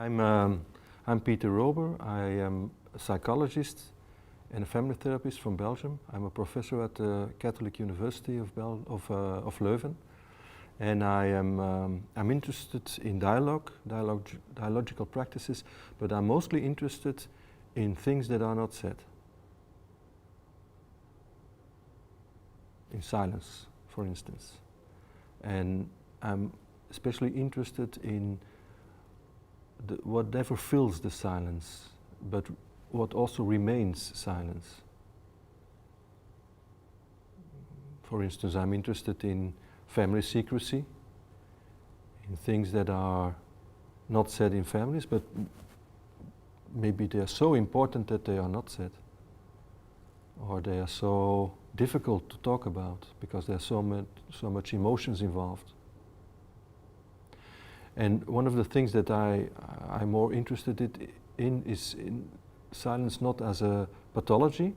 I'm Peter Rober. I am a psychologist and a family therapist from Belgium. I'm a professor at the Catholic University of Leuven, and I'm interested in dialogical practices, but I'm mostly interested in things that are not said. In silence, for instance. And I'm especially interested in whatever fills the silence, but what also remains silence. For instance, I'm interested in family secrecy, in things that are not said in families, but maybe they are so important that they are not said, or they are so difficult to talk about because there's so much emotions involved. And one of the things that I'm more interested in is in silence not as a pathology,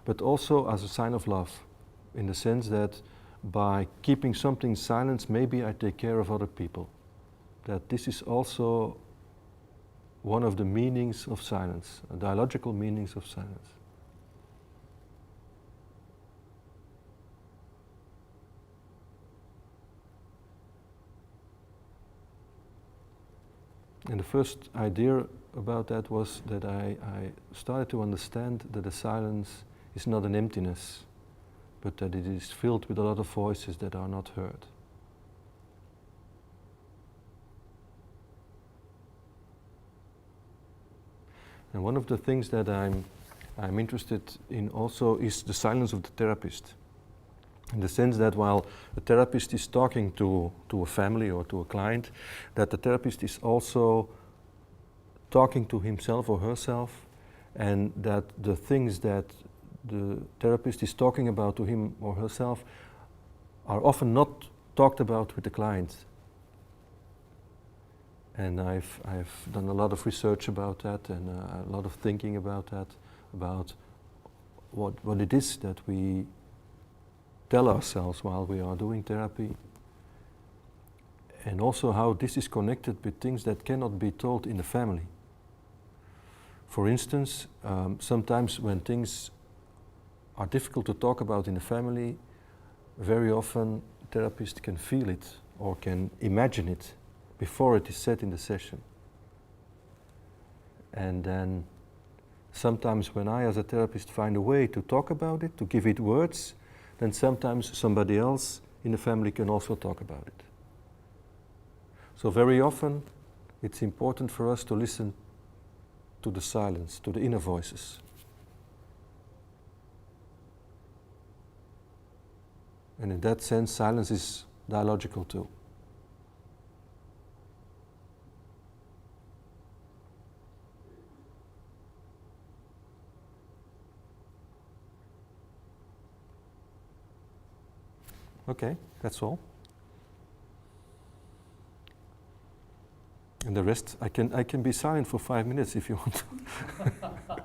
but also as a sign of love, in the sense that by keeping something silent, maybe I take care of other people. That this is also one of the meanings of silence, dialogical meanings of silence. And the first idea about that was that I started to understand that the silence is not an emptiness, but that it is filled with a lot of voices that are not heard. And one of the things that I'm interested in also is the silence of the therapist. In the sense that while a therapist is talking to a family or to a client, that the therapist is also talking to himself or herself, and that the things that the therapist is talking about to him or herself are often not talked about with the client. And I've done a lot of research about that and a lot of thinking about that, about what it is that we tell ourselves while we are doing therapy, and also how this is connected with things that cannot be told in the family. For instance, sometimes when things are difficult to talk about in the family, very often therapists can feel it or can imagine it before it is said in the session. And then sometimes when I as a therapist find a way to talk about it, to give it words, then sometimes somebody else in the family can also talk about it. So very often it's important for us to listen to the silence, to the inner voices. And in that sense, silence is dialogical too. Okay, that's all. And the rest, I can be silent for 5 minutes if you want to.